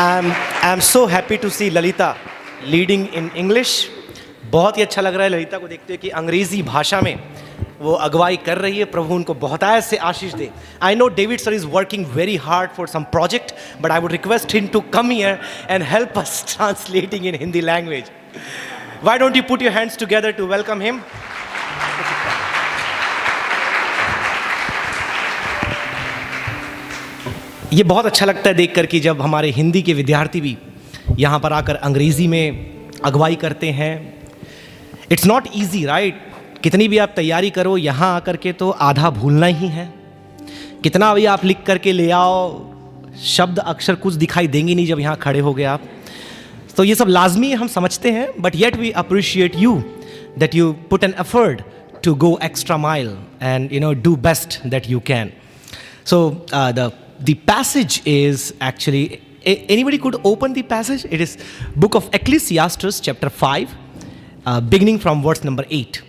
I'm so happy to see Lalita leading in English. बहुत ही अच्छा लग रहा है ललिता को देखते हुए कि अंग्रेजी भाषा में वो अगुवाई कर रही है. प्रभु उनको बहुतायत से आशीष दे. I know David sir is working very hard for some project, but I would request him to come here and help us translating in Hindi language. Why don't you put your hands together to welcome him? ये बहुत अच्छा लगता है देखकर कि जब हमारे हिंदी के विद्यार्थी भी यहाँ पर आकर अंग्रेज़ी में अगुवाई करते हैं. It's not easy right. कितनी भी आप तैयारी करो यहाँ आकर के तो आधा भूलना ही है. कितना भी आप लिख करके ले आओ, शब्द अक्षर कुछ दिखाई देंगे नहीं जब यहाँ खड़े हो गए आप. तो ये सब लाजमी हम समझते हैं, but yet we appreciate you that you put an effort to go extra mile and do best that you can. So the passage is actually, anybody could open the passage. It is book of Ecclesiastes chapter 5 beginning from verse number 8.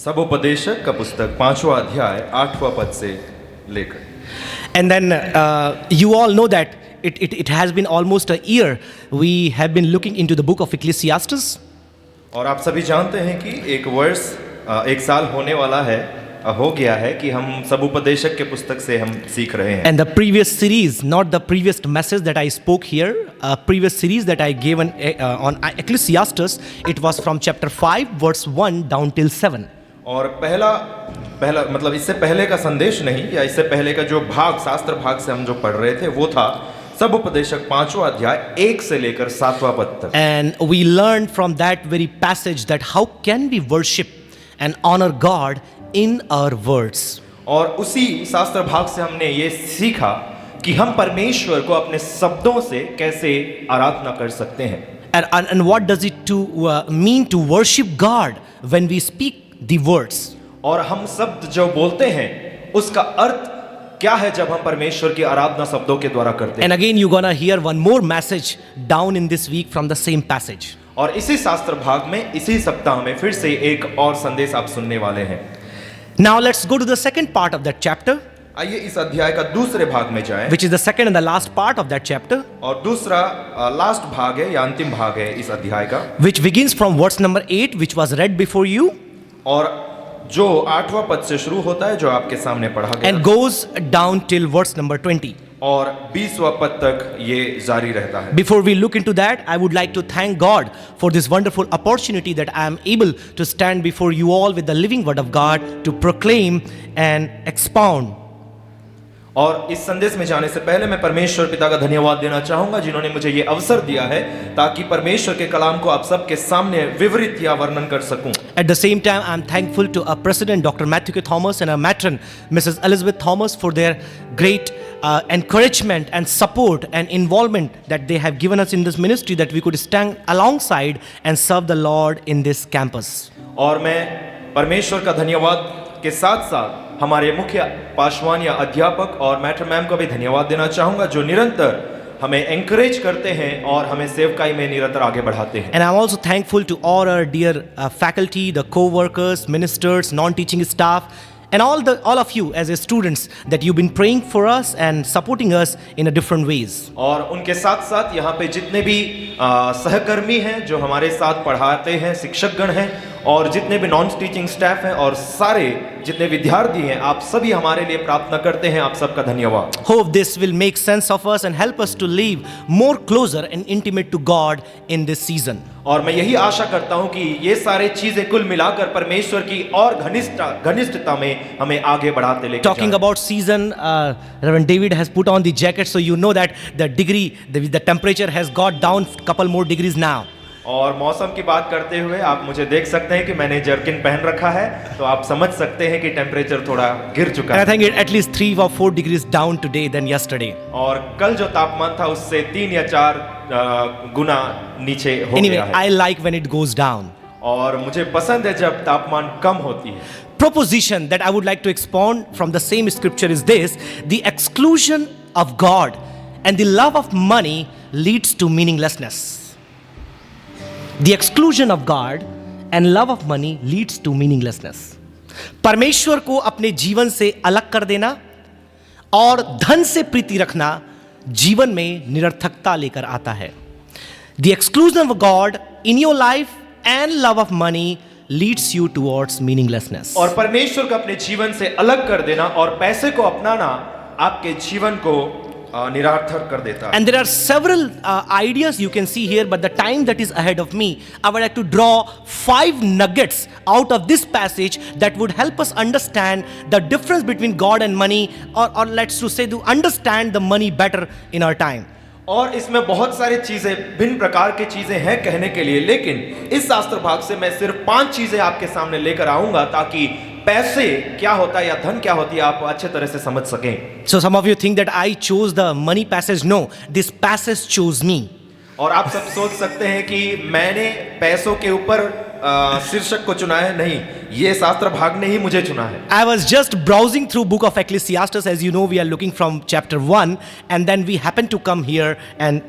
सबोपदेशक का पुस्तक 5वां अध्याय 8वां पद से लेकर. And then you all know that it has been almost a year we have been looking into the book of Ecclesiastes. और आप सभी जानते हैं कि एक साल होने वाला है, हो गया है कि हम सबोपदेशक के पुस्तक से हम सीख रहे हैं. And the previous series, not the previous message that I spoke here, previous series that I gave on Ecclesiastes, it was from chapter 5 verse 1 down till 7. और पहला मतलब इससे पहले का संदेश नहीं, या इससे पहले का जो भाग, शास्त्र भाग से हम जो पढ़ रहे थे वो था सबोपदेशक 5वां अध्याय 1 से लेकर 7वां पद तक. And we learned from that very passage that how can we worship and honor God in our words. और उसी शास्त्र भाग से हमने ये सीखा कि हम परमेश्वर को अपने शब्दों से कैसे आराधना कर सकते हैं. And what does it mean to worship God when we speak the words? और हम शब्द जो बोलते हैं उसका अर्थ क्या है जब हम परमेश्वर की आराधना शब्दों के द्वारा करते हैं. And again you're gonna hear one more message down in this week from the same passage. और इसी शास्त्र भाग में इसी सप्ताह में फिर से एक और संदेश आप सुनने वाले हैं. Now let's go to the second part of that chapter. आइए इस अध्याय का दूसरे भाग में जाएं. Which is the second and the last part of that chapter. और दूसरा लास्ट भाग है या अंतिम भाग है इस अध्याय का. Which begins from verse number 8, which was read before you. और जो 8वां पद से शुरू होता है जो आपके सामने पढ़ा गया. And goes down till verse number 20. और 20वां पद तक ये जारी रहता है. Before we look into that, I would like to thank God for this wonderful opportunity that I am able to stand before you all with the living word of God to proclaim and expound. और इस संदेश में जाने से पहले मैं परमेश्वर पिता का धन्यवाद देना चाहूंगा जिन्होंने मुझे ये अवसर दिया है ताकि परमेश्वर के कलाम को आप सबके सामने विवरित या वर्णन कर सकूं. At the same time, I am thankful to our president, Dr. Matthew K. Thomas, and our matron, Mrs. Elizabeth Thomas, for their great encouragement and support and involvement that they have given us in this ministry, that we could stand alongside and serve the Lord in this campus. और मैं परमेश्वर का धन्यवाद के साथ साथ हमारे मुख्य पाशवान या अध्यापक और मैटर मैम को भी धन्यवाद देना चाहूंगा जो निरंतर हमें एनकरेज करते हैं और हमें सेवकाई में निरंतर आगे बढ़ाते हैं. And I'm also thankful to all our dear faculty, the co-workers, ministers, non-teaching staff, and all of you as students that you've been praying for us and supporting us in a different ways. और उनके साथ साथ यहाँ पे जितने भी सहकर्मी हैं जो हमारे साथ पढ़ाते हैं, शिक्षकगण हैं और जितने भी नॉन टीचिंग स्टाफ हैं और सारे जितने विद्यार्थी हैं, आप सभी हमारे लिए प्रार्थना करते हैं. आप सबका धन्यवाद. Hope this will make sense of us and help us to live more closer and intimate to God in this season. और मैं यही आशा करता हूं कि ये सारे चीजें कुल मिलाकर परमेश्वर की और घनिष्ठता में हमें आगे बढ़ाते लेकर जाएं. Talking about season, Reverend David has put on the jacket, so you know that the temperature has got down couple more degrees now. और मौसम की बात करते हुए आप मुझे देख सकते हैं कि मैंने जर्किन पहन रखा है, तो आप समझ सकते हैं कि टेम्परेचर थोड़ा गिर चुका है. I think at least 3 or 4 degrees down today than yesterday. और कल जो तापमान था उससे 3 या 4 गुना नीचे हो गया है. I like when it goes down. और मुझे पसंद है जब तापमान कम होती है. Proposition that I would like to expound from the same scripture is this: the exclusion of God and the love of money leads to meaninglessness. The exclusion of God and love of money leads to meaninglessness. परमेश्वर को अपने जीवन से अलग कर देना और धन से प्रीति रखना जीवन में निरर्थकता लेकर आता है. The exclusion of God in your life and love of money leads you towards meaninglessness. और परमेश्वर को अपने जीवन से अलग कर देना और पैसे को अपनाना आपके जीवन को निरर्थक कर देता है. And there are several ideas you can see here, but the time that is ahead of me, I would like to draw 5 nuggets out of this passage that would help us understand the difference between God and money, or let's to say to understand the money better in our time. और इसमें बहुत सारी चीजें, भिन्न प्रकार की चीजें हैं कहने के लिए, लेकिन इस शास्त्र भाग से मैं सिर्फ 5 चीजें आपके सामने लेकर आऊंगा ताकि पैसे क्या होता है या धन क्या होती है आप अच्छे तरह से समझ सकें. So some of you think that I chose the money passage. No, this passage chose me. और आप सब सोच सकते हैं कि मैंने पैसों के ऊपर शीर्षक को चुना है. नहीं, ये शास्त्र भाग ने ही मुझे चुना है. I was just browsing through book of Ecclesiastes. As you know, we are looking from chapter 1, and then we happen to come here and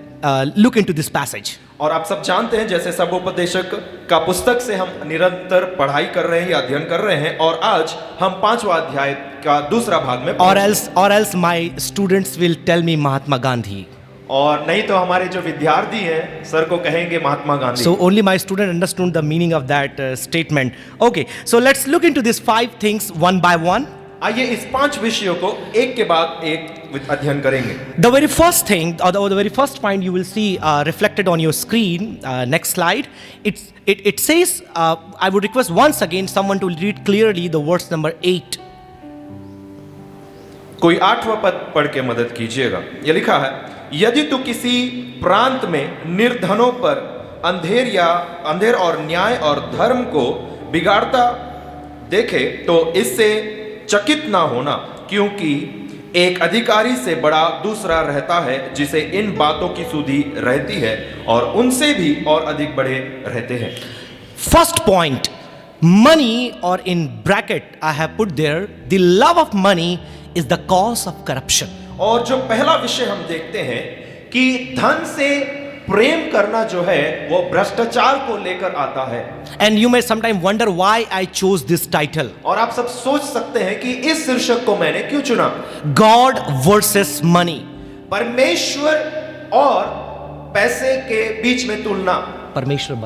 look into this passage. और आप सब जानते हैं जैसे सबोपदेशक का पुस्तक से हम निरंतर पढ़ाई कर रहे हैं या अध्ययन कर रहे हैं, और आज हम 5वां अध्याय का दूसरा भाग में or else my students will tell me Mahatma Gandhi. और नहीं तो हमारे जो विद्यार्थी हैं सर को कहेंगे Mahatma Gandhi. So only my student understood the meaning of that statement. Okay, so let's look into these 5 things one by one. आइए इस 5 विषयों को एक के बाद एक अध्ययन करेंगे. The very first thing, or the very first point you will see reflected on your screen. Next slide. It says, I would request once again someone to read clearly the verse number 8. कोई 8वां पद पढ़ के मदद कीजिएगा. यह लिखा है, यदि तू किसी प्रांत में निर्धनों पर अंधेर और न्याय और धर्म को बिगाड़ता देखे तो इससे चकित ना होना, क्योंकि एक अधिकारी से बड़ा दूसरा रहता है जिसे इन बातों की सुधि रहती है और उनसे भी और अधिक बड़े रहते हैं. First point, money, or in bracket I have put there, the love of money is the cause of corruption. और जो पहला विषय हम देखते हैं कि धन से प्रेम करना जो है वो भ्रष्टाचार को लेकर आता है. And you may sometimes wonder why I chose this title. और आप सब सोच सकते हैं कि इस शीर्षक को मैंने क्यों चुना. God versus money. परमेश्वर और पैसे के बीच में तुलना. परमेश्वर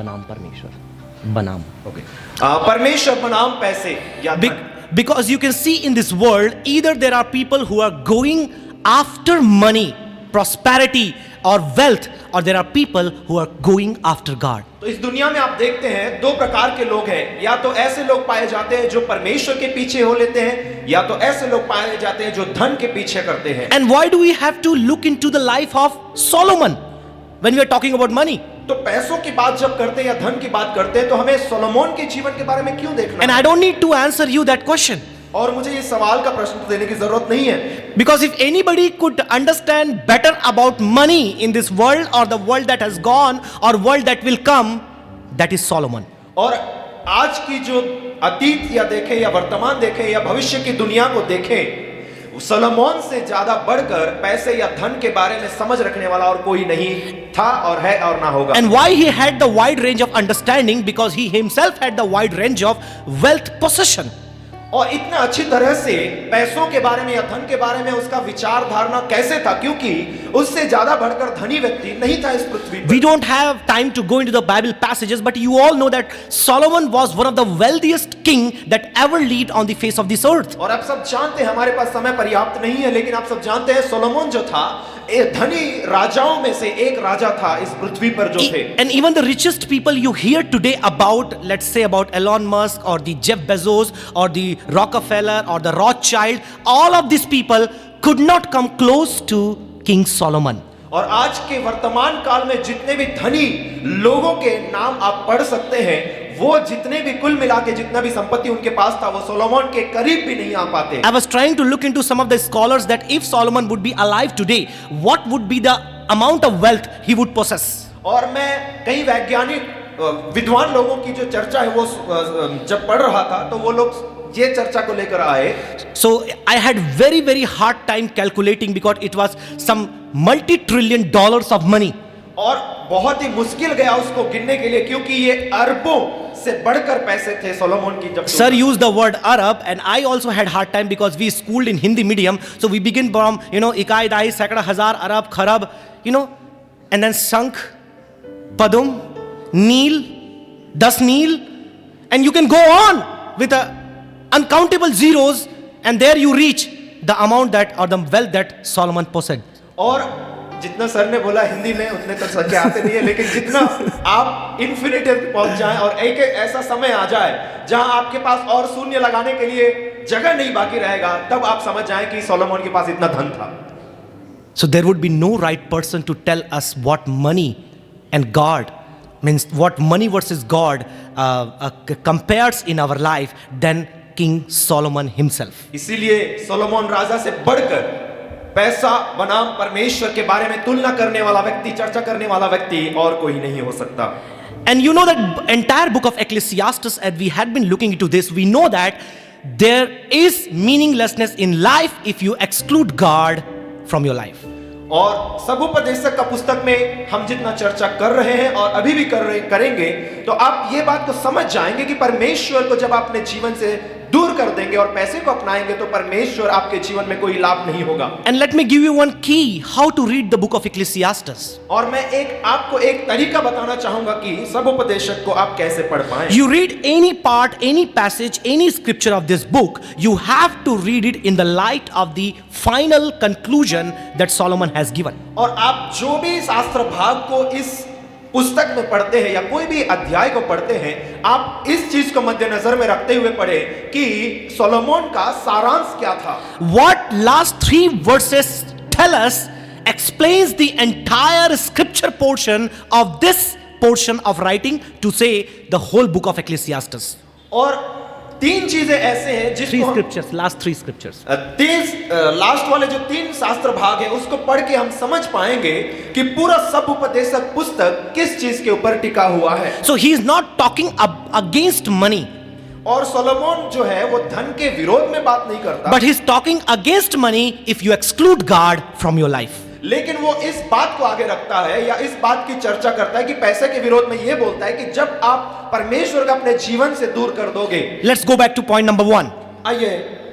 बनाम. ओके. परमेश्वर बनाम पैसे या धन. Because you can see in this world, either there are people who are going after money, prosperity or wealth, or there are people who are going after God. तो इस दुनिया में आप देखते हैं 2 प्रकार के लोग हैं. या तो ऐसे लोग पाए जाते हैं जो परमेश्वर के पीछे हो लेते हैं, या तो ऐसे लोग पाए जाते हैं जो धन के पीछे करते हैं. And why do we have to look into the life of Solomon when we are talking about money? तो पैसों की बात जब करते हैं या धन की बात करते हैं तो हमें सोलोमन के जीवन के बारे में क्यों देखना. And I don't need to answer you that question. और मुझे ये सवाल का प्रश्न देने की जरूरत नहीं है. Because if anybody could understand better about money in this world, or the world that has gone, or world that will come, that is Solomon. और आज की जो अतीत या देखें या वर्तमान देखें या भविष्य की दुनिया को देखें, सोलोमन से ज्यादा बढ़कर पैसे या धन के बारे में समझ रखने वाला और कोई नहीं था और है और ना होगा. And why he had the wide range of understanding? Because he himself had the wide range of wealth possession. और इतना अच्छी तरह से पैसों के बारे में या धन के बारे में उसका विचार धारणा कैसे था, क्योंकि उससे ज्यादा बढ़कर धनी व्यक्ति नहीं था इस पृथ्वी पर. We don't have time to go into the Bible passages, but you all know that Solomon was one of the wealthiest king that ever lived on the face of this earth. और आप सब जानते हैं, हमारे पास समय पर्याप्त नहीं है, लेकिन आप सब जानते हैं सोलोमन जो था धनी राजाओं में से एक राजा था इस पृथ्वी पर जो थे. And even the richest people you hear today about, let's say about Elon Musk or the Jeff Bezos or the Rockefeller or the Rothschild, all of these people could not come close to King Solomon. और आज के वर्तमान काल में जितने भी धनी लोगों के नाम आप पढ़ सकते हैं, वो जितने भी कुल मिला के जितना भी संपत्ति उनके पास था, वो सोलोमन के करीब भी नहीं आ पाते. I was trying to look into some of the scholars that if Solomon would be alive today, what would be the amount of wealth he would possess. और मैं कई वैज्ञानिक विद्वान लोगों की जो चर्चा है वो जब पढ़ रहा था तो वो लोग ये चर्चा को लेकर आए. So I had very hard time calculating because it was some multi-trillion dollars of money. और बहुत ही मुश्किल गया उसको गिनने के लिए, क्योंकि ये अरबों से बढ़कर पैसे थे सोलोमन की जब Sir used the word Arab, and I also had hard time because we schooled in Hindi medium. So we begin from, ikai, dai, sakda, hazar, Arab, kharab, and then Shankh, Padum, Neel, Das Neel, and you can go on with uncountable zeros, and there you reach the amount that or the wealth that Solomon possessed. और जितना sir ने बोला हिंदी में उतने तो sir के आते नहीं है, लेकिन जितना आप इन्फिनिटी तक पहुंच जाएं और एक ऐसा समय आ जाए जहां आपके पास और शून्य लगाने के लिए जगह नहीं बाकी रहेगा, तब आप समझ जाएं कि सोलोमन के पास इतना धन था. So there would be no right person to tell us what money and God means, what money versus God compares in our life than King Solomon himself. इसीलिए सोलोमन राजा से बढ़कर पैसा बनाम परमेश्वर के बारे में तुलना करने वाला व्यक्ति, चर्चा करने वाला व्यक्ति और कोई नहीं हो सकता. And you know that entire book of Ecclesiastes, as we had been looking into this, we know that there is meaninglessness in life if you exclude God from your life. और सगुपदेशक का पुस्तक में हम जितना चर्चा कर रहे हैं और अभी भी करेंगे, तो आप ये बात को समझ जाएंगे कि परमेश्वर को जब आप अपने जीवन से दूर कर देंगे और पैसे को अपनाएंगे तो परमेश्वर आपके जीवन में कोई लाभ नहीं होगा. And let me give you one key how to read the book of Ecclesiastes. और मैं आपको एक तरीका बताना चाहूंगा कि सगुपदेशक को आप कैसे पढ़ पाएं. You read any part, any passage, any scripture of this book, you have to read it in the light of the final conclusion that Solomon has given. और आप जो भी शास्त्र भाग को इस पुस्तक में पढ़ते हैं या कोई भी अध्याय को पढ़ते हैं, आप इस चीज को मद्देनजर में रखते हुए पढ़े कि सोलोमन का सारांश क्या था. What last 3 verses tell us explains the entire scripture portion of this portion of writing, to say the whole book of Ecclesiastes. और 3 चीजें ऐसे हैं जिसको last 3 scriptures. लास्ट वाले जो 3 शास्त्र भाग है उसको पढ़ के हम समझ पाएंगे कि पूरा सब उपदेशक पुस्तक किस चीज के ऊपर टिका हुआ है. So he is not talking against money. और सोलोमन जो है वो धन के विरोध में बात नहीं करता. But he is talking against money if you exclude God from your life. लेकिन वो इस बात को आगे रखता है या इस बात की चर्चा करता है कि पैसे के विरोध में ये बोलता है कि जब आप परमेश्वर को अपने जीवन से दूर कर दोगे. Let's go back to point number 1. आइए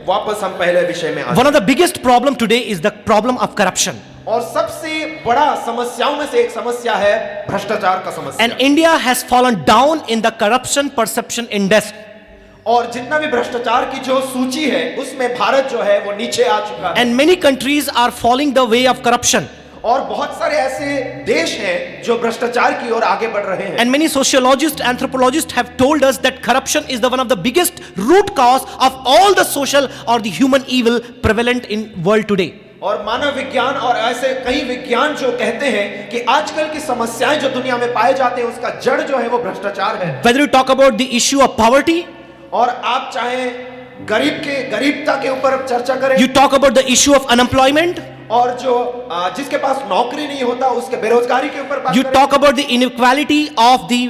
वापस हम पहले विषय में आते हैं. One of the biggest problem today is the problem of corruption. और सबसे बड़ा समस्याओं में से एक समस्या है भ्रष्टाचार का समस्या. And India has fallen down in the corruption perception index. और जितना भी भ्रष्टाचार की जो सूची है उसमें भारत जो है वो नीचे आ चुका है. And many countries are following the way of corruption. और बहुत सारे ऐसे देश हैं जो भ्रष्टाचार की ओर आगे बढ़ रहे हैं. And many sociologists, anthropologists have told us that corruption is the one of the biggest root cause of all the social or the human evil prevalent in world today. और मानव विज्ञान और ऐसे कई विज्ञान जो कहते हैं कि आजकल की समस्याएं जो दुनिया में पाए जाते हैं उसका जड़ जो है वो भ्रष्टाचार है. Whether you talk about the issue of poverty, और आप चाहे गरीबता के ऊपर चर्चा करें, you talk about the issue of unemployment, और जो जिसके पास नौकरी नहीं होता उसके बेरोजगारी के ऊपर बात you करें, talk about the inequality of the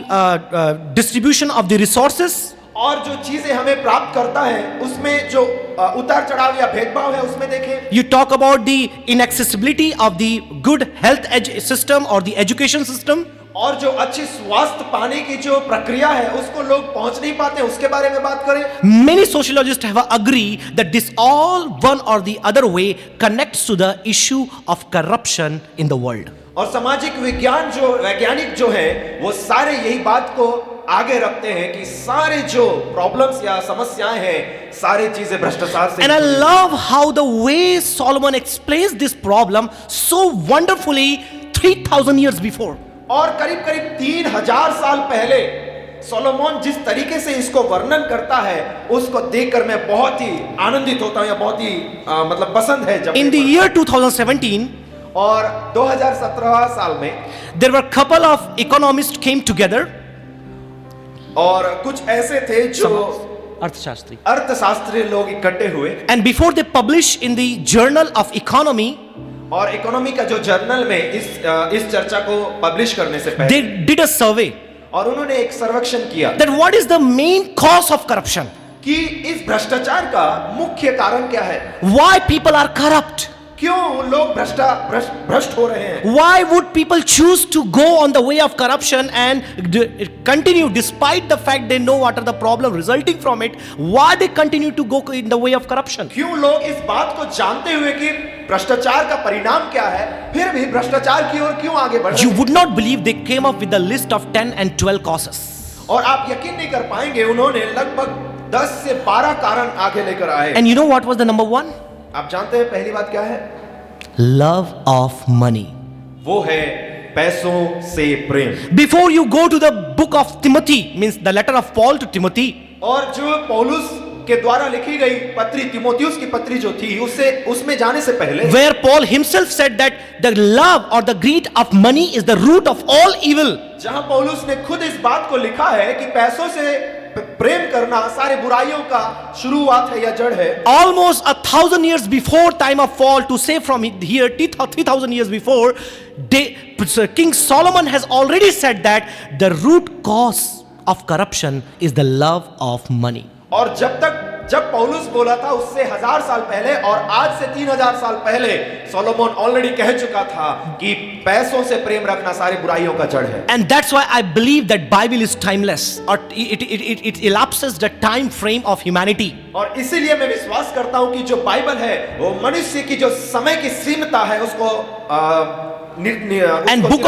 distribution of the resources, और जो चीजें हमें प्राप्त करता है उसमें जो उतार चढ़ाव या भेदभाव है उसमें देखें. you talk about the inaccessibility of the good health system or the education system, और जो अच्छी स्वास्थ्य पाने की जो प्रक्रिया है उसको लोग पहुंच नहीं पाते उसके बारे में बात करें. many sociologists have agreed that this all one or the other way connects to the issue of corruption in the world. और सामाजिक वैज्ञानिक जो है वो सारे यही बात को आगे रखते हैं कि सारे जो प्रॉब्लम्स या समस्याएं हैं सारी चीजें भ्रष्टाचार से. And I love how the way Solomon explains this problem so wonderfully 3000 years before. और करीब 3000 साल पहले सोलोमन जिस तरीके से इसको वर्णन करता है उसको देखकर मैं बहुत ही आनंदित होता हूं या बहुत ही मतलब पसंद है. जब In the year 2017, और 2017 साल में there were couple of economists came together. और कुछ ऐसे थे जो अर्थशास्त्री लोग इकट्ठे हुए. And before they publish in the Journal of Economy, और इकोनॉमी का जो जर्नल में इस चर्चा को पब्लिश करने से पहले they did a survey. और उन्होंने एक सर्वेक्षण किया That what is the main cause of corruption? कि इस भ्रष्टाचार का मुख्य कारण क्या है. Why people are corrupt? क्यों लोग भ्रष्ट हो रहे हैं? Why would people choose to go on the way of corruption and continue despite the fact they know what are the problem resulting from it? Why they continue to go in the way of corruption? क्यों लोग इस बात को जानते हुए कि भ्रष्टाचार का परिणाम क्या है, फिर भी भ्रष्टाचार की ओर क्यों आगे बढ़ रहे You हैं? would not believe they came up with a list of 10 and 12 causes. और आप यकीन नहीं कर पाएंगे, उन्होंने लगभग 10 से 12 कारण आगे लेकर आए। And you know what was the number one? आप जानते हैं पहली बात क्या है? Love of money. वो है पैसों से प्रेम। Before you go to the book of Timothy, means the letter of Paul to Timothy, और जो पौलुस के द्वारा लिखी गई पत्री, तिमोथियुस की पत्री जो थी, उसमें जाने से पहले, where Paul himself said that the love or the greed of money is the root of all evil. जहां पौलुस ने खुद इस बात को लिखा है कि पैसों से प्रेम करना सारे बुराइयों का शुरुआत है या जड़ है। Almost 1,000 years before time of Paul, to say from here 3,000 years before, King Solomon has already said that the root cause of corruption is the love of money. और जब पौलुस बोला था उससे 1000 साल पहले और आज से 3000 साल पहले सोलोमन ऑलरेडी कह चुका था कि पैसों से प्रेम रखना सारी बुराइयों का जड़ है। And that's why I believe that Bible is timeless, or it elapses the time frame of humanity. और इसीलिए मैं विश्वास करता हूं कि जो बाइबल है वो मनुष्य की जो समय की सीमता है उसको And book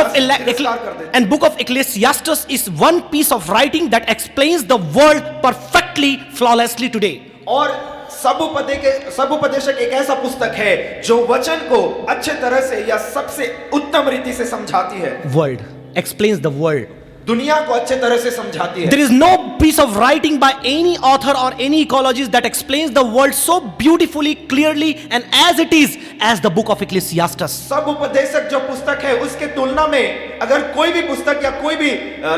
of Ecclesiastes is one piece of writing that explains the world perfectly, flawlessly today. और समुपदेशक एक ऐसा पुस्तक है जो वचन को अच्छे तरह से या सबसे उत्तम रीति से समझाती है। World explains the world. दुनिया को अच्छे तरह से समझाती है। There is no piece of writing by any author or any ecologist that explains the world so beautifully, clearly and as it is as the book of Ecclesiastes. सब उपदेशक जो पुस्तक है उसके तुलना में अगर कोई भी पुस्तक या कोई भी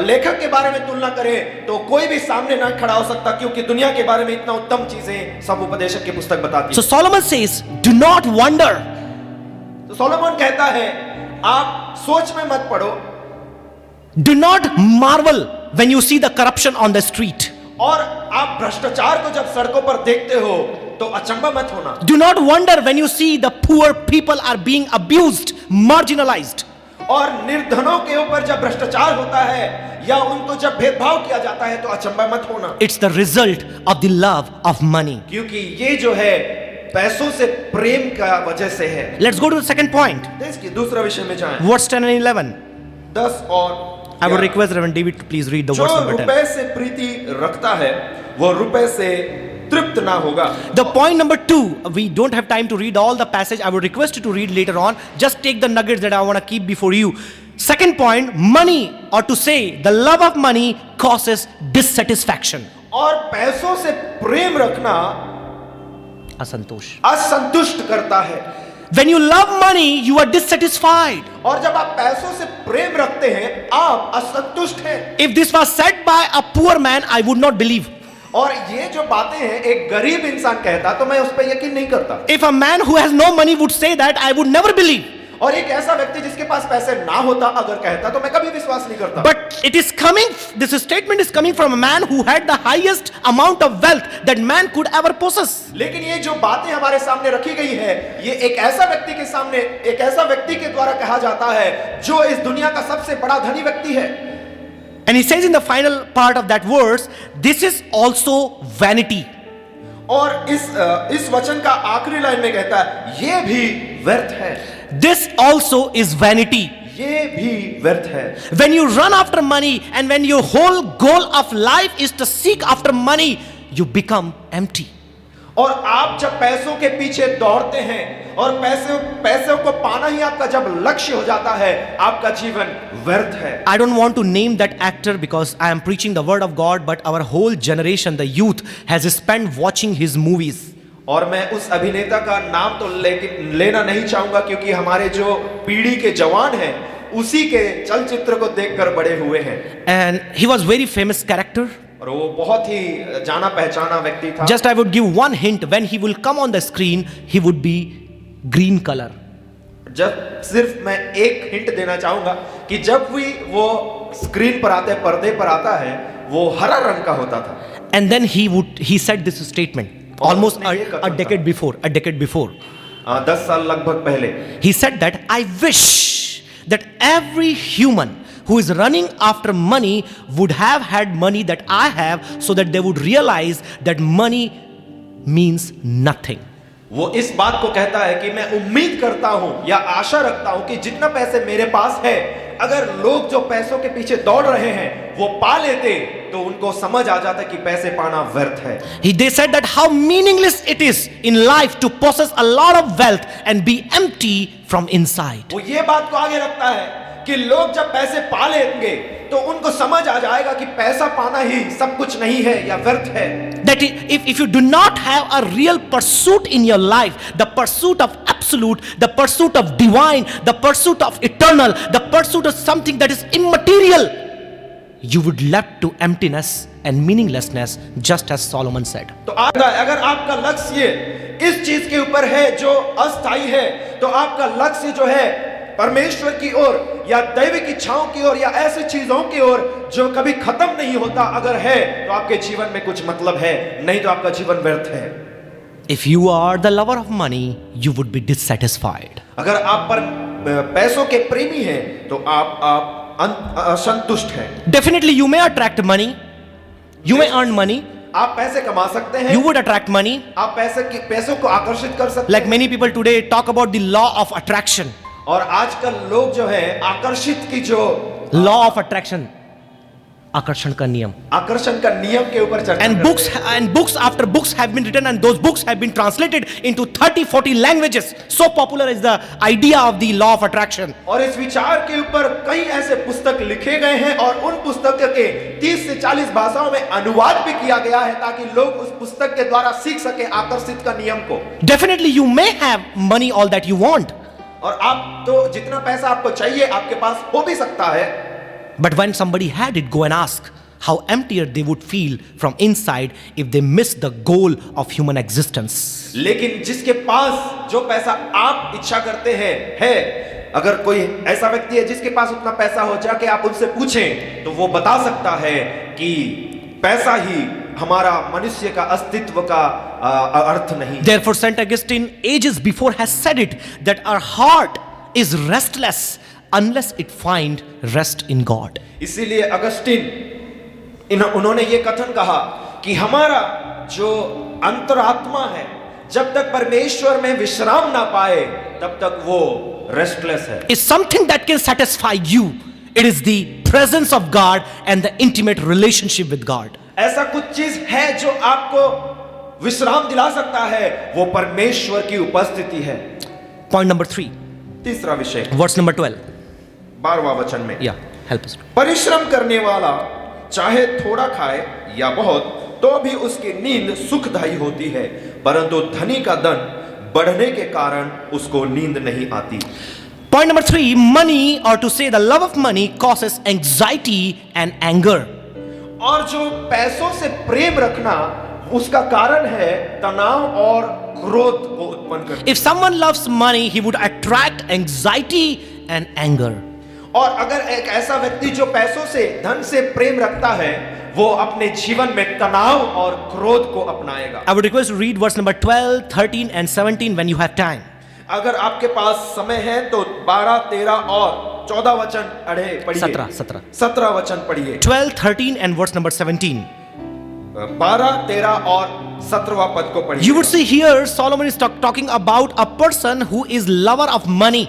लेखक के बारे में तुलना करे तो कोई भी सामने ना खड़ा हो सकता, क्योंकि दुनिया के बारे में इतना उत्तम चीजें सब उपदेशक की पुस्तक बताती है। So Solomon says, do not wonder. तो सोलोमन कहता है आप सोच में मत पड़ो, do not marvel when you see the corruption on the street. और आप भ्रष्टाचार को जब सड़कों पर देखते हो तो अचंभा मत होना। Do not wonder when you see the poor people are being abused, marginalized. और निर्धनों के ऊपर जब भ्रष्टाचार होता है या उनको जब भेदभाव किया जाता है तो अचंभा मत होना। It's the result of the love of money. क्योंकि ये जो है पैसों से प्रेम का वजह से है। Let's go to the second point. इसकी दूसरा विषय में जाएं। Verse 10 and 11. 10 और I would request Reverend David to please read the verse जो number 10. रुपए से प्रीति रखता है वो रुपए से तृप्त ना होगा। The point number 2, we don't have time to read all the passage. I would request you to read later on. Just take the nuggets that I want to keep before you. Second point, money, or to say the love of money causes dissatisfaction. और पैसों से प्रेम रखना असंतोष, असंतुष्ट करता है। When you love money, you are dissatisfied. और जब आप पैसों से प्रेम रखते हैं आप असंतुष्ट हैं। If this was said by a poor man, I would not believe. और ये जो बातें हैं एक गरीब इंसान कहता तो मैं उस पर यकीन नहीं करता। If a man who has no money would say that, I would never believe. और एक ऐसा व्यक्ति जिसके पास पैसे ना होता अगर कहता तो मैं कभी विश्वास नहीं करता। But it is coming, this statement is coming from a man who had the highest amount of wealth that man could ever possess. लेकिन ये जो बातें हमारे सामने रखी गई है ये एक ऐसा व्यक्ति के सामने, एक ऐसा व्यक्ति के द्वारा कहा जाता है जो इस दुनिया का सबसे बड़ा धनी व्यक्ति है। And he says in the final part of that verse, this is also vanity. और इस वचन का आखिरी लाइन में कहता है ये भी व्यर्थ है। This also is vanity. ये भी व्यर्थ है। When you run after money and when your whole goal of life is to seek after money, you become empty. और आप जब पैसों के पीछे दौड़ते हैं और पैसों को पाना ही आपका जब लक्ष्य हो जाता है आपका जीवन व्यर्थ है। I don't want to name that actor because I am preaching the word of God, but our whole generation, the youth, has spent watching his movies. और मैं उस अभिनेता का नाम तो लेना नहीं चाहूंगा क्योंकि हमारे जो पीढ़ी के जवान हैं उसी के चलचित्र को देखकर बड़े हुए हैं। And he was very famous character. और वो बहुत ही जाना पहचाना व्यक्ति था। Just I would give one hint, when he will come on the screen, he would be green color. जब सिर्फ मैं एक हिंट देना चाहूंगा कि जब भी वो स्क्रीन पर आते पर्दे पर आता है वो हरा रंग का होता था। And then he said this statement almost a decade before. 10 साल लगभग पहले He said that I wish that every human who is running after money would have had money that I have, so that they would realize that money means nothing. वो इस बात को कहता है कि मैं उम्मीद करता हूं या आशा रखता हूं कि जितना पैसे मेरे पास है, अगर लोग जो पैसों के पीछे दौड़ रहे हैं वो पा लेते तो उनको समझ आ जाता कि पैसे पाना व्यर्थ है. They said that how meaningless it is in life to possess a lot of wealth and be empty from inside. वो ये बात को आगे रखता है कि लोग जब पैसे पा लेंगे तो उनको समझ आ जाएगा कि पैसा पाना ही सब कुछ नहीं है या व्यर्थ है. That if you do not have a real pursuit in your life, the pursuit of absolute, the pursuit of divine, the pursuit of eternal, the pursuit of something that is immaterial, you would left to emptiness and meaninglessness, just as Solomon said. तो अगर आपका लक्ष्य इस चीज के ऊपर है जो अस्थायी है, तो आपका लक्ष्य जो है परमेश्वर की ओर या दैविक इच्छाओं की ओर या ऐसी चीजों की ओर जो कभी खत्म नहीं होता अगर है, तो आपके जीवन में कुछ मतलब है, नहीं तो आपका जीवन व्यर्थ है. If you are the lover of money, you would be dissatisfied. अगर आप पर पैसों के प्रेमी हैं तो आप असंतुष्ट हैं. Definitely you may attract money, you may earn money, आप पैसे कमा सकते हैं, you would attract money. आप पैसों को आकर्षित कर सकते Like हैं. many people today talk about the law of attraction. और आजकल लोग जो है आकर्षित की जो Law of attraction, आकर्षण का नियम. आकर्षण का नियम के ऊपर चर्चा And करते हैं. books after books have been written, and those books have been translated into 30-40 languages. So popular is the idea of the law of attraction. और इस विचार के ऊपर कई ऐसे पुस्तक लिखे गए हैं और उन पुस्तकों के 30 से 40 भाषाओं में अनुवाद भी किया गया है ताकि लोग उस पुस्तक के द्वारा सीख सके आकर्षित का नियम को. Definitely you may have money all that you want, और आप तो जितना पैसा आपको चाहिए आपके पास हो भी सकता है, but when somebody had it, go and ask how emptier they would feel from inside if they missed the goal of human existence. लेकिन जिसके पास जो पैसा आप इच्छा करते हैं है, अगर कोई ऐसा व्यक्ति है जिसके पास उतना पैसा हो, जाके आप उनसे पूछें तो वो बता सकता है कि पैसा ही हमारा मनुष्य का अस्तित्व का अर्थ नहीं. Therefore Saint Augustine ages before has said it, that our heart is restless unless it find rest in God. इसीलिए अगस्टिन उन्होंने ये कथन कहा कि हमारा जो अंतरात्मा है जब तक परमेश्वर में विश्राम ना पाए तब तक वो रेस्टलेस है. Is something that can satisfy you. It is the presence of God and the intimate relationship with God. ऐसा कुछ चीज है जो आपको विश्राम दिला सकता है, वो परमेश्वर की उपस्थिति है. Point number 3. तीसरा विषय, Verse number 12. 12वां वचन में, Yeah, help us. परिश्रम करने वाला चाहे थोड़ा खाए या बहुत तो भी उसकी नींद सुखदायी होती है, परंतु धनी का धन बढ़ने के कारण उसको नींद नहीं आती. Point number 3, money, or to say the love of money, causes anxiety and anger. और जो पैसों से प्रेम रखना उसका कारण है तनाव और क्रोध को उत्पन्न करना. If someone loves money, he would attract anxiety and anger. और अगर एक ऐसा व्यक्ति जो पैसों से धन से प्रेम रखता है वो अपने जीवन में तनाव और क्रोध को अपनाएगा. I would request to read verse number 12, 13 and 17 when you have time. अगर आपके पास समय है तो 12, 13 और 14 वचन पढ़िए. 17 वचन पढ़िए. 12, 13 and verse number 17. 12, 13 और 17वां पद को पढ़िए. You would see here Solomon is talking about a person who is lover of money.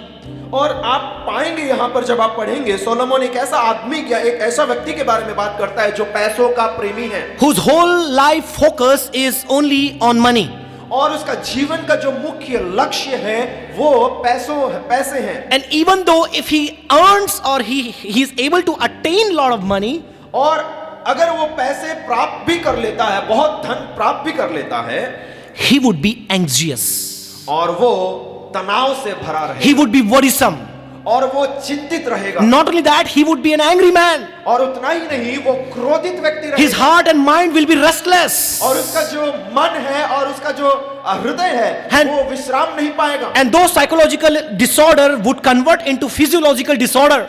और आप पाएंगे यहाँ पर जब आप पढ़ेंगे सोलोमन एक ऐसा आदमी या एक ऐसा व्यक्ति के बारे में बात करता है जो पैसों का प्रेमी है, whose whole life focus is only on money. और उसका जीवन का जो मुख्य लक्ष्य है वो पैसे हैं. And even though if he earns or he is able to attain lot of money, और अगर वो पैसे प्राप्त भी कर लेता है, बहुत धन प्राप्त भी कर लेता है, he would be anxious. और वो तनाव से भरा रहेगा. He would be worrisome. और वो चिंतित रहेगा. Not only that, he would be an angry man. और उतना ही नहीं, वो क्रोधित व्यक्ति रहेगा. His heart and mind will be restless. और उसका जो मन है और उसका जो हृदय है वो विश्राम नहीं पाएगा. And those psychological disorder would convert into physiological disorder.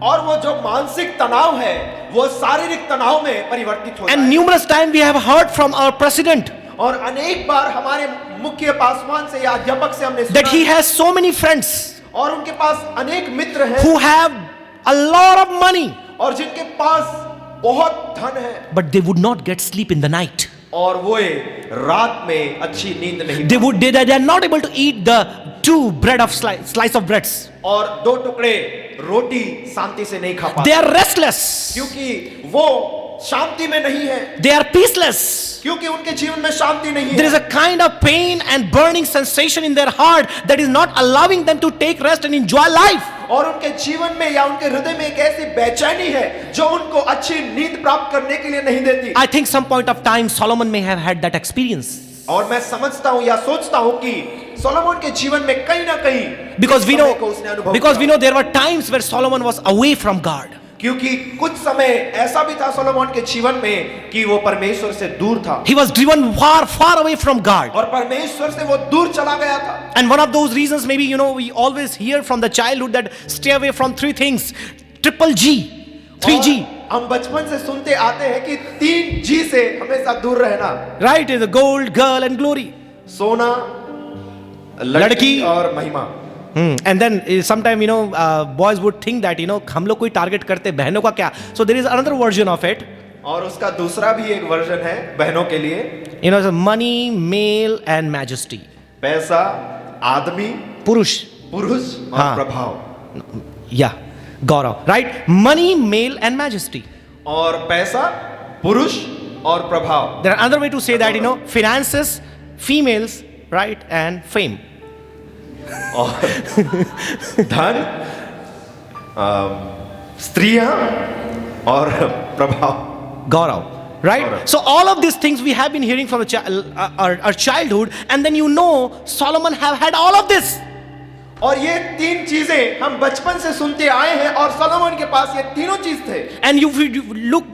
और वो जो मानसिक तनाव है वो शारीरिक तनाव में परिवर्तित हो जाएगा. And numerous times we have heard from our president. और अनेक बार हमारे मुख्य पासवान से या अध्यापक से हमने सुना that he has so many friends और उनके पास अनेक मित्र हैं who have a lot of money, और जिनके पास बहुत धन है, but they would not get sleep in the night. और वो रात में अच्छी नींद नहीं They are not able to eat the 2 bread of slice of breads. और 2 टुकड़े रोटी शांति से नहीं खा पाते They are restless. क्योंकि वो शांति में नहीं है, They are peaceless. क्योंकि उनके जीवन में शांति नहीं There is है। a kind of pain and burning sensation in their heart that is not allowing them to take rest and enjoy life. और उनके जीवन में या उनके हृदय में एक ऐसी बेचैनी है जो उनको अच्छी नींद प्राप्त करने के लिए नहीं देती। I think some point of time Solomon may have had that experience. और मैं समझता हूं या सोचता हूं कि सोलोमन के जीवन में कहीं ना कहीं Because we इस समय को उसने know, अनुभव because we किया। know there were times where Solomon was away from God. क्योंकि कुछ समय ऐसा भी था सोलोमन के जीवन में कि वो परमेश्वर से दूर था He was driven far, far away from God. और परमेश्वर से वो दूर चला गया था। And one of those reasons, maybe you know, we always hear from the childhood that stay away from 3 things, triple G, 3G. और हम बचपन से सुनते आते हैं कि 3G से हमेशा दूर रहना, Right? Is the gold, girl, and glory. सोना, लड़की और महिमा। And then sometime you know boys would think that you know हम लोग कोई टारगेट करते बहनों का क्या? So there is another version of it. और उसका दूसरा भी एक वर्जन है बहनों के लिए, You know, so money, male, and majesty. पैसा, आदमी, पुरुष. पुरुष और हाँ। प्रभाव। Yeah, Gaurav. Right? Money, male, and majesty. और पैसा, पुरुष और प्रभाव। There are another way to say that you know finances, females, right, and fame. और धन, स्त्रियां और प्रभाव। Gaurav, right? Gaurav. So all of these things we have been hearing from our childhood, and then you know Solomon have had all of this. और ये 3 चीजें हम बचपन से सुनते आए हैं और सोलोमन के पास ये तीनों चीज थे। And if you look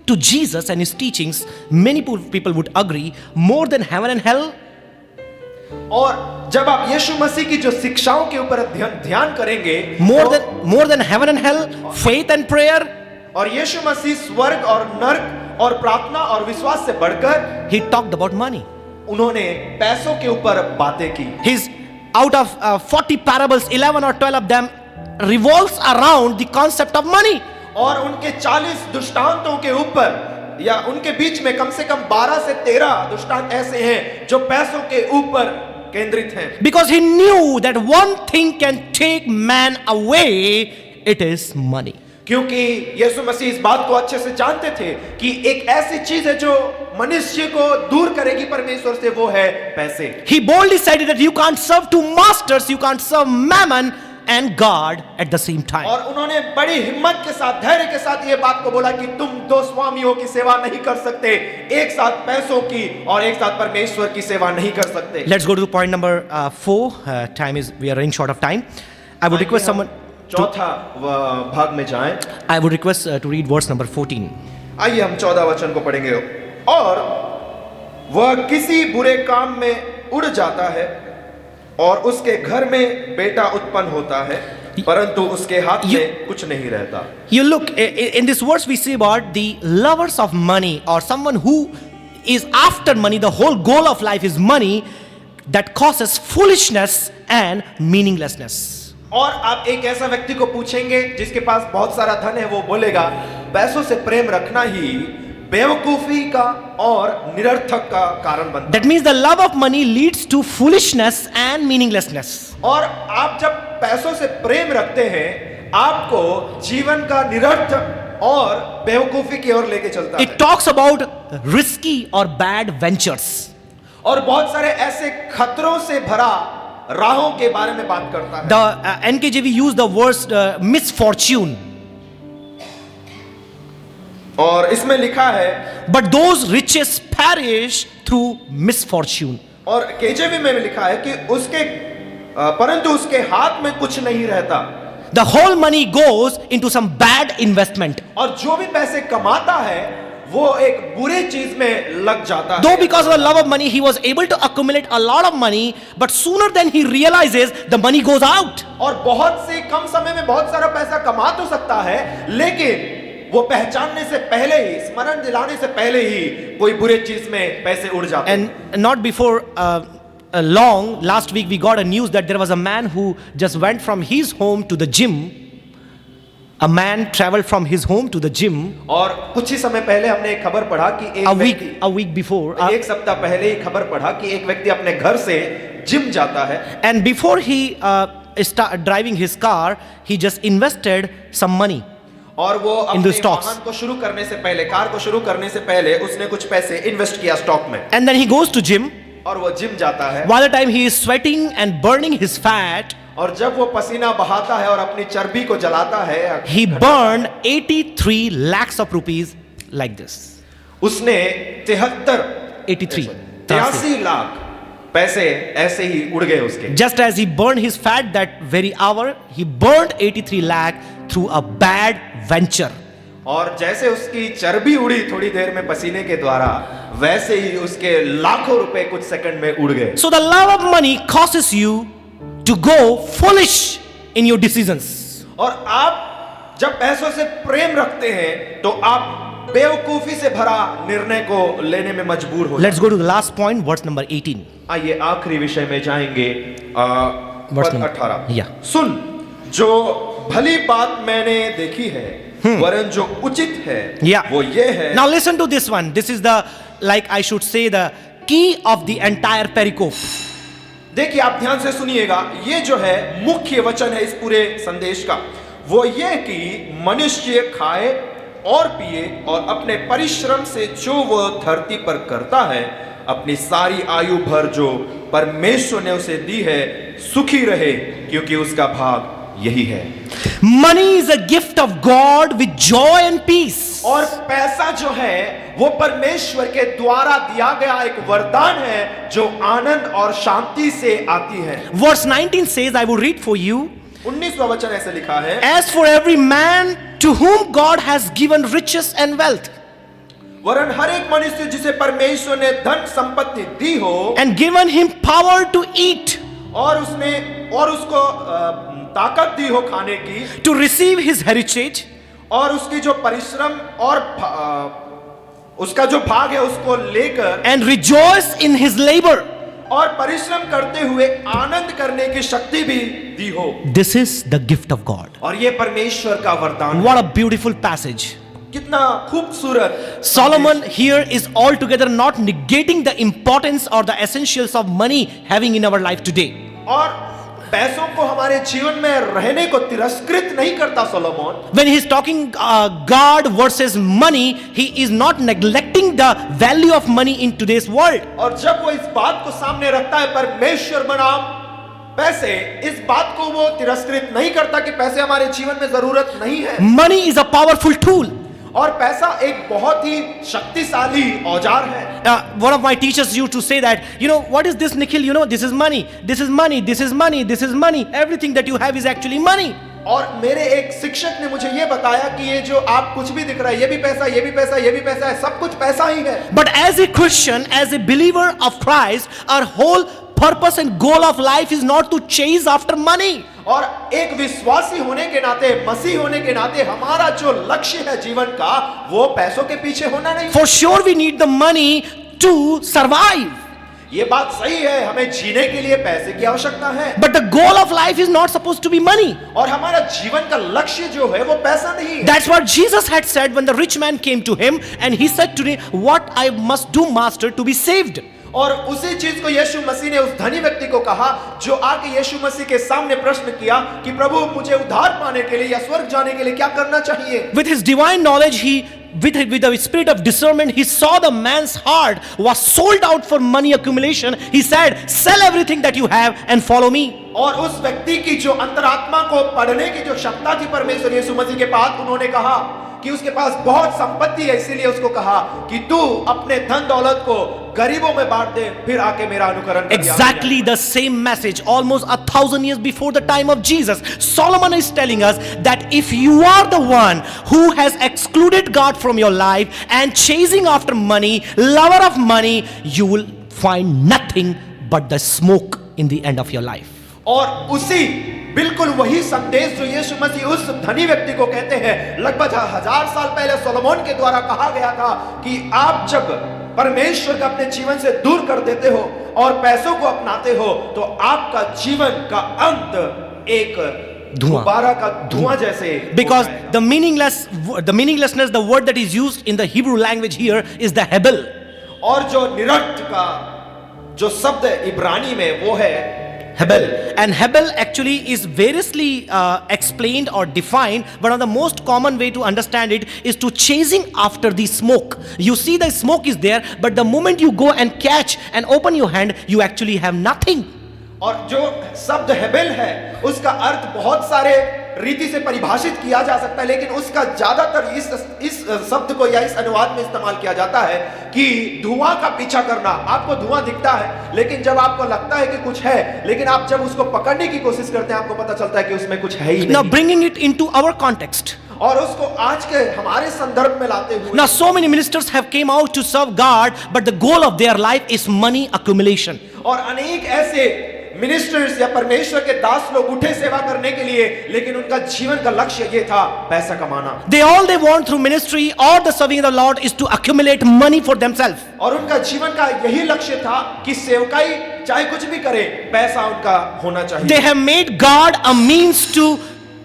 to Jesus and his teachings, many people would agree more than heaven and hell. और जब आप यीशु मसीह की जो शिक्षाओं के ऊपर ध्यान करेंगे, More than heaven and hell, faith and prayer. और यीशु मसीह स्वर्ग और नरक और प्रार्थना और विश्वास से बढ़कर He talked about money. उन्होंने पैसों के ऊपर बातें की। His out of 40 parables, 11 or 12 of them revolves around the concept of money. और उनके 40 दृष्टांतों के ऊपर या उनके बीच में कम से कम 12 से 13 दृष्टांत ऐसे हैं जो पैसों के ऊपर केंद्रित हैं। Because he knew that one thing can take man away, it is money. क्योंकि यीशु मसीह इस बात को अच्छे से जानते थे कि एक ऐसी चीज है जो मनुष्य को दूर करेगी परमेश्वर से, वो है पैसे। He boldly said that you can't serve 2 masters, you can't serve mammon and God at the same time. और उन्होंने बड़ी हिम्मत के साथ, धैर्य के साथ ये बात को बोला कि तुम 2 स्वामियों की सेवा नहीं कर सकते, एक साथ पैसों की और एक साथ परमेश्वर की सेवा नहीं कर सकते। Let's go to point number 4. Time is, we are running short of time. I would request someone. चौथा भाग में जाएं। I would request to read verse number 14. आइए हम 14 वचन को पढ़ेंगे। और वह किसी बुरे काम में उड़ जाता है और उसके घर में बेटा उत्पन्न होता है, परंतु उसके हाथ में कुछ नहीं रहता। You look in this verse we see about the lovers of money or someone who is after money. The whole goal of life is money that causes foolishness and meaninglessness. और आप एक ऐसा व्यक्ति को पूछेंगे जिसके पास बहुत सारा धन है, वो बोलेगा पैसों से प्रेम रखना ही बेवकूफी का और निरर्थक का कारण बनता है। That means the love of money leads to foolishness and meaninglessness. और आप जब पैसों से प्रेम रखते हैं, आपको जीवन का निरर्थक और बेवकूफी की ओर लेके चलता है। It talks about risky or bad ventures. और बहुत सारे ऐसे खतरों से भरा राहों के बारे में बात करता है। The NKJV use the word misfortune. और इसमें लिखा है But those riches perish through misfortune. और केजेवी में भी लिखा है कि उसके परंतु उसके हाथ में कुछ नहीं रहता। The whole money goes into some bad investment. और जो भी पैसे कमाता है वो एक बुरे चीज में लग जाता है। Though because of the love of money he was able to accumulate a lot of money, but sooner than he realizes the money goes out. और बहुत से कम समय में बहुत सारा पैसा कमा तो सकता है, लेकिन वो पहचानने से पहले ही, स्मरण दिलाने से पहले ही कोई बुरे चीज में पैसे उड़ जाते हैं। And not before long. Last week we got a news that there was a man who just went from his home to the gym. A man traveled from his home to the gym. और कुछ ही समय पहले हमने एक खबर पढ़ा कि A week before. एक सप्ताह पहले ही खबर पढ़ा कि एक व्यक्ति अपने घर से जिम जाता है. And before he start driving his car, he just invested some money. और वो In the अपने stocks. वाहन को शुरू करने से पहले, कार को शुरू करने से पहले उसने कुछ पैसे इन्वेस्ट किया स्टॉक में. And then he goes to gym. और वो जिम जाता है. While the time he is sweating and burning his fat, और जब वो पसीना बहाता है और अपनी चर्बी को जलाता है, he burned 83 lakhs of rupees like this. उसने 83 लाख पैसे ऐसे ही उड़ गए उसके. Just as he burned his fat that very hour, he burned 83 lakh through a bad venture. और जैसे उसकी चर्बी उड़ी थोड़ी देर में पसीने के द्वारा, वैसे ही उसके लाखों रुपए कुछ सेकंड में उड़ गए. So the love of money causes you to go foolish in your decisions. और आप जब पैसों से प्रेम रखते हैं तो आप बेवकूफी से भरा निर्णय को लेने में मजबूर हो. Let's go to the last point, verse number 18. आइए आखिरी विषय में जाएंगे. Verse पद number 18. Yeah. सुन, जो भली बात मैंने देखी है, वरन जो उचित है, Yeah. वो ये है. Now listen to this one. This is the, like I should say, the key of the entire pericope. देखिए, आप ध्यान से सुनिएगा. ये जो है मुख्य वचन है इस पूरे संदेश का, वो ये कि मनुष्य खाए और पिए और अपने परिश्रम से जो वो धरती पर करता है, अपनी सारी आयु भर जो परमेश्वर ने उसे दी है, सुखी रहे, क्योंकि उसका भाग यही है. Money is a gift of God with joy and peace. और पैसा जो है वो परमेश्वर के द्वारा दिया गया एक वरदान है जो आनंद और शांति से आती है. Verse 19 says, I will read for you. 19वां वचन ऐसे लिखा है. As for every man to whom God has given riches and wealth, वरन हर एक मनुष्य जिसे परमेश्वर ने धन संपत्ति दी हो, and given him power to eat, और उसको ताकत दी हो खाने की, to receive his heritage, और उसकी जो परिश्रम और उसका जो भाग है उसको लेकर, and rejoice in his labor. और परिश्रम करते हुए आनंद करने की शक्ति भी दी हो. This is the gift of God. और ये परमेश्वर का वरदान. What a beautiful passage. कितना खूबसूरत. Solomon here is altogether not negating the importance or the essentials of money having in our life today. और पैसों को हमारे जीवन में रहने को तिरस्कृत नहीं करता Solomon. When he is talking God versus money, he is not neglecting the value of money in today's world. और जब वो इस बात को सामने रखता है, परमेश्वर बनाम पैसे, इस बात को वो तिरस्कृत नहीं करता कि पैसे हमारे जीवन में जरूरत नहीं है. Money is a powerful tool. और पैसा एक बहुत ही शक्तिशाली औजार है. One of my teachers used to say that, what is this, Nikhil? This is money, this is money, this is money, this is money. Everything that you have is actually money. और मेरे एक शिक्षक ने मुझे ये बताया कि ये जो आप कुछ भी दिख रहा है, ये भी पैसा, ये भी पैसा, ये भी पैसा है, सब कुछ पैसा ही है. But as a Christian, as a believer of Christ, our whole purpose and goal of life is not to chase after money. और एक विश्वासी होने के नाते, मसीह होने के नाते, हमारा जो लक्ष्य है जीवन का, वो पैसों के पीछे होना नहीं. For sure we need the money to survive. ये बात सही है, हमें जीने के लिए पैसे की आवश्यकता है. But the goal of life is not supposed to be money. और हमारा जीवन का लक्ष्य जो है वो पैसा नहीं है. That's what Jesus had said when the rich man came to him and he said to him, what I must do, master, to be saved. और उसी चीज को यीशु मसीह ने उस धनी व्यक्ति को कहा जो आके यीशु मसीह के सामने प्रश्न किया कि प्रभु, मुझे उद्धार पाने के लिए या स्वर्ग जाने के लिए क्या करना चाहिए. With his divine knowledge, with the spirit of discernment, he saw the man's heart was sold out for money accumulation. He said, sell everything that you have and follow me. और उस व्यक्ति की जो अंतरात्मा को पढ़ने की जो क्षमता थी परमेश्वर यीशु मसीह के पास, उन्होंने कहा कि उसके पास बहुत संपत्ति है, इसीलिए उसको कहा कि तू अपने धन दौलत को गरीबों में बांट दे, फिर आके मेरा अनुकरण कर. Exactly the same message almost 1,000 years before the time of Jesus. Solomon is telling us that if you are the one who has excluded God from your life and chasing after money, lover of money, you will find nothing but the smoke in the end of your life. और उसी बिल्कुल वही संदेश जो यीशु मसीह उस धनी व्यक्ति को कहते हैं, लगभग 1000 साल पहले सोलोमन के द्वारा कहा गया था कि आप जब परमेश्वर को अपने जीवन से दूर कर देते हो और पैसों को अपनाते हो, तो आपका जीवन का अंत एक धुआं, गुब्बारा का धुआं जैसे Because हो जाएगा। the meaninglessness, the word that is used in the Hebrew language here is the hebel. और जो निरर्थ का जो शब्द इब्रानी में वो है Hebel. And Hebel actually is variously explained or defined. One of the most common way to understand it is to chasing after the smoke. You see the smoke is there, but the moment you go and catch and open your hand, you actually have nothing. और जो शब्द हेबेल है उसका अर्थ बहुत सारे रीति से परिभाषित किया जा सकता है, लेकिन उसका ज्यादातर इस शब्द को या इस अनुवाद में इस्तेमाल किया जाता है कि धुआं का पीछा करना। आपको धुआं दिखता है, लेकिन जब आपको लगता है कि कुछ है, लेकिन आप जब उसको पकड़ने की कोशिश करते हैं, आपको पता चलता है कि उसमें कुछ है ही Now नहीं। bringing it into our context. और उसको आज के हमारे संदर्भ में लाते हुए, Now so many ministers have came out to serve God, but the goal of their life is money accumulation. और अनेक ऐसे मिनिस्टर्स या परमेश्वर के दास लोग उठे सेवा करने के लिए, लेकिन उनका जीवन का लक्ष्य ये था पैसा कमाना। All they want through ministry or the serving of the Lord is to accumulate money for themselves. और उनका जीवन का यही लक्ष्य था कि सेवकाई चाहे कुछ भी करे, पैसा उनका होना चाहिए। They have made God a means to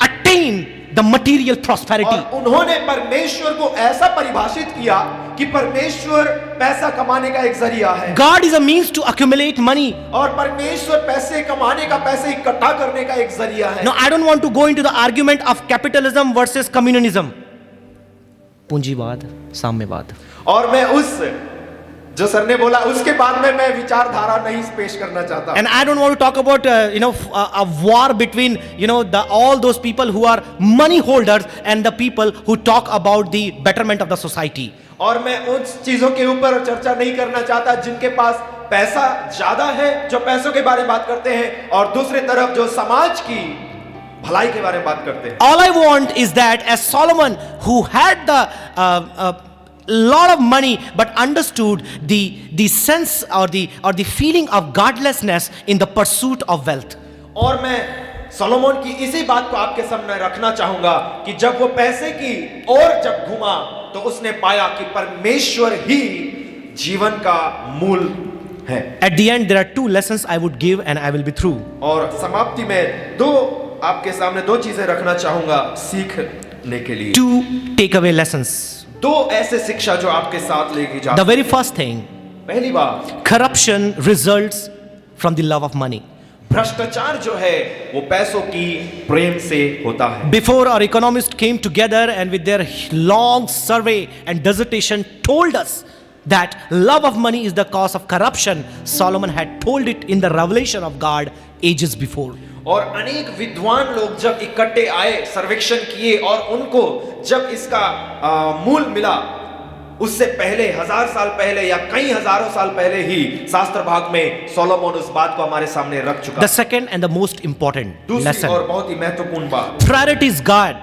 attain the material prosperity. और उन्होंने परमेश्वर को ऐसा परिभाषित किया कि परमेश्वर पैसा कमाने का एक जरिया है। God is a means to accumulate money. और परमेश्वर पैसे कमाने का, पैसे इकट्ठा करने का एक जरिया है। Now I don't want to go into the argument of capitalism versus communism. पूंजीवाद, साम्यवाद. और मैं उस जो सर ने बोला उसके बाद में मैं विचारधारा नहीं पेश करना चाहता। And I don't want to talk about a war between all those people who are money holders and the people who talk about the betterment of the society. और मैं उन चीजों के ऊपर चर्चा नहीं करना चाहता जिनके पास पैसा ज्यादा है, जो पैसों के बारे में बात करते हैं, और दूसरी तरफ जो समाज की भलाई के बारे में बात करते हैं। All I want is that as Solomon, who had the lot of money but understood the sense or the feeling of godlessness in the pursuit of wealth. और मैं सोलोमन की इसी बात को आपके सामने रखना चाहूंगा कि जब वो पैसे की ओर जब घुमा, तो उसने पाया कि परमेश्वर ही जीवन का मूल है। At the end there are two lessons I would give and I will be through. और समाप्ति में आपके सामने दो चीजें रखना चाहूंगा सीखने के लिए। Two takeaway lessons. दो ऐसे शिक्षा जो आपके साथ लेके जा। The very first thing, पहली बात, corruption results from the love of money. भ्रष्टाचार जो है वो पैसों की प्रेम से होता है। Before our economists came together and with their long survey and dissertation told us that love of money is the cause of corruption, Solomon had told it in the revelation of God ages before. और अनेक विद्वान लोग जब इकट्ठे आए, सर्वेक्षण किए, और उनको जब इसका मूल मिला, उससे पहले 1000 साल पहले या कई हजारों साल पहले ही शास्त्र भाग में सोलोमन उस बात को हमारे सामने रख चुका। The second and the most important दूसरी lesson, और बहुत ही महत्वपूर्ण बात, priorities God.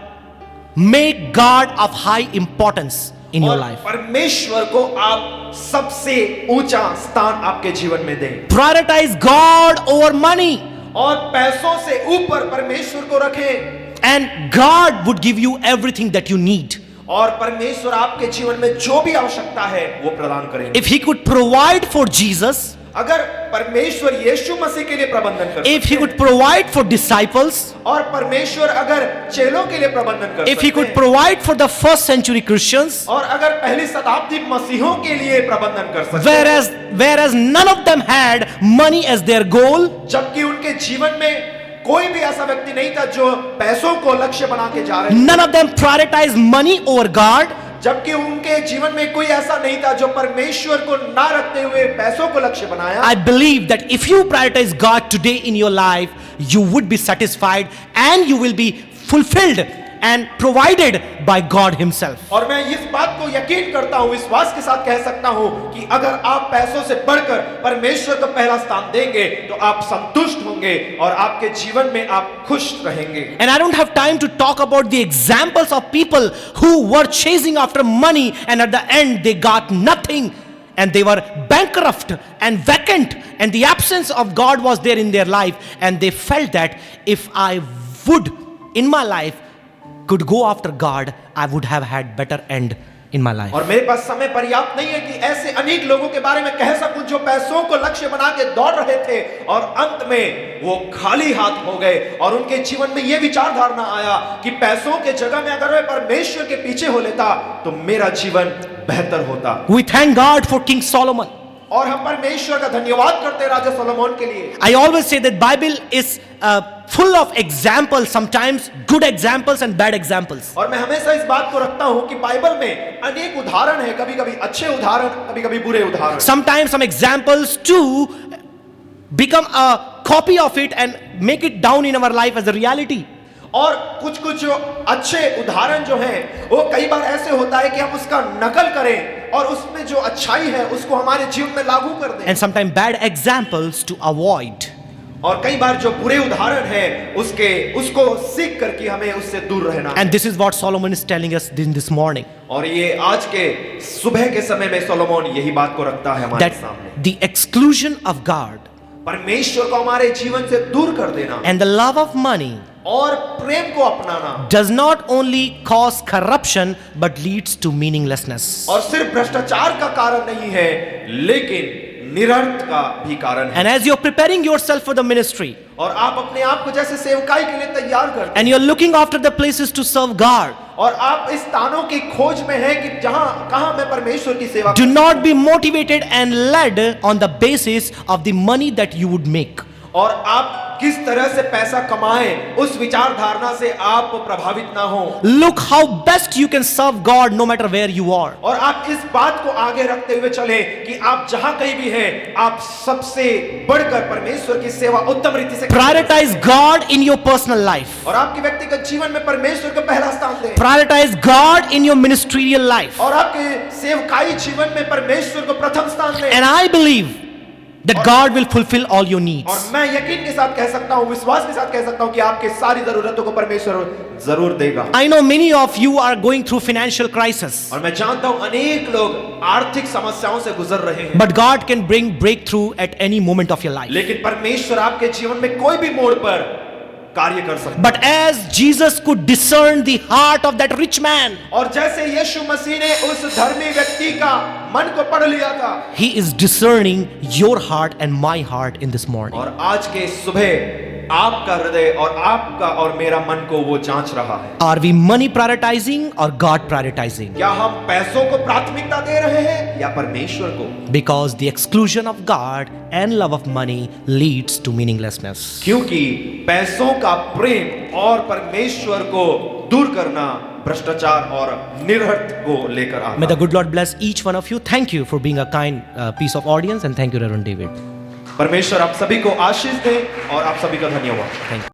Make God of high importance in your life. परमेश्वर को आप सबसे ऊंचा स्थान आपके जीवन में दें। Prioritize God over money. और पैसों से ऊपर परमेश्वर को रखें। And God would give you everything that you need. और परमेश्वर आपके जीवन में जो भी आवश्यकता है वो प्रदान करेंगे। If he could provide for Jesus, अगर परमेश्वर यीशु मसीह के लिए प्रबंधन कर, if he could provide for disciples, और परमेश्वर अगर चेलों के लिए प्रबंधन कर, if he could provide for the first century Christians, और अगर पहली शताब्दी मसीहों के लिए प्रबंधन कर सकते, whereas none of them had money as their goal, जबकि उनके जीवन में कोई भी ऐसा व्यक्ति नहीं था जो पैसों को लक्ष्य बना के जा रहे, none of them prioritized money over God, जबकि उनके जीवन में कोई ऐसा नहीं था जो परमेश्वर को ना रखते हुए पैसों को लक्ष्य बनाया। I believe that if you prioritize God today in your life, you would be satisfied and you will be fulfilled and provided by God himself. और मैं इस बात को यकीन करता हूं, विश्वास के साथ कह सकता हूं कि अगर आप पैसों से बढ़कर परमेश्वर को पहला स्थान देंगे, तो आप संतुष्ट होंगे और आपके जीवन में आप खुश रहेंगे। And I don't have time to talk about the examples of people who were chasing after money and at the end they got nothing and they were bankrupt and vacant and the absence of God was there in their life and they felt that if I would in my life could go after God, I would have had better end in my life. और मेरे पास समय पर्याप्त नहीं है कि ऐसे अनेक लोगों के बारे में कह सकूं जो पैसों को लक्ष्य बना के दौड़ रहे थे और अंत में वो खाली हाथ हो गए और उनके जीवन में ये विचार धारणा आया कि पैसों के जगह में अगर मैं परमेश्वर के पीछे हो लेता तो मेरा जीवन बेहतर होता। We thank God for King Solomon. और हम परमेश्वर का धन्यवाद करते हैं राजा सोलोमन के लिए। I always say that Bible is full of examples, sometimes good examples and bad examples. और मैं हमेशा इस बात को रखता हूं कि बाइबल में अनेक उदाहरण है, कभी-कभी अच्छे उदाहरण, कभी-कभी बुरे उदाहरण। Sometimes some examples too become a copy of it and make it down in our life as a reality. और कुछ जो अच्छे उदाहरण जो हैं वो कई बार ऐसे होता है कि हम उसका नकल करें और उसमें जो अच्छाई है उसको हमारे जीवन में लागू कर दें। And sometimes bad examples to avoid. और कई बार जो बुरे उदाहरण है उसको सीख करके हमें उससे दूर रहना। And this is what Solomon is telling us this morning. और ये आज के सुबह के समय में सोलोमन यही बात को रखता है हमारे That सामने। the exclusion of God परमेश्वर को हमारे जीवन से दूर कर देना and the love of money और प्रेम को अपनाना does not only cause corruption but leads to meaninglessness. और सिर्फ भ्रष्टाचार का कारण नहीं है लेकिन निरर्थ का भी कारण है। And as you're preparing yourself for the ministry और आप अपने आप को जैसे सेवकाई के लिए तैयार करते हैं and you're looking after the places to serve God, और आप इस स्थानों की खोज में हैं कि कहां मैं परमेश्वर की सेवा do not be motivated and led on the basis of the money that you would make. और आप किस तरह से पैसा कमाएं उस विचार धारणा से आप प्रभावित ना हो। Look how best you can serve God no matter where you are. और आप इस बात को आगे रखते हुए चलें कि आप जहां कहीं भी हैं आप सबसे बढ़कर परमेश्वर की सेवा उत्तम रीति से Prioritize God in your personal life. और आपके व्यक्तिगत जीवन में परमेश्वर को पहला स्थान दें। Prioritize God in your ministerial life. और आपके सेवकाई जीवन में परमेश्वर को प्रथम स्थान दें। And I believe that God will fulfill all your needs. और मैं यकीन के साथ कह सकता हूं, विश्वास के साथ कह सकता हूं कि आपके सारी जरूरतों को परमेश्वर जरूर देगा। I know many of you are going through financial crisis. और मैं जानता हूं अनेक लोग आर्थिक समस्याओं से गुजर रहे हैं। But God can bring breakthrough at any moment of your life. लेकिन परमेश्वर आपके जीवन में कोई भी मोड़ पर कार्य कर सकता है। But as Jesus could discern the heart of that rich man, और जैसे यीशु मसीह ने उस धर्मी व्यक्ति का मन को पढ़ लिया था, He is discerning your heart and my heart in this morning. और आज के सुबह आपका हृदय और आपका और मेरा मन को वो जांच रहा है। Are we money prioritizing or God prioritizing? क्या हम पैसों को प्राथमिकता दे रहे हैं या परमेश्वर को? Because the exclusion of God and love of money leads to meaninglessness. क्योंकि पैसों का प्रेम और परमेश्वर को दूर करना भ्रष्टाचार और निरर्थ को लेकर आता May the good Lord bless each one of you. Thank you for being a kind piece of audience and thank you, Reverend David. परमेश्वर आप सभी को आशीष दे और आप सभी का धन्यवाद। Thank you.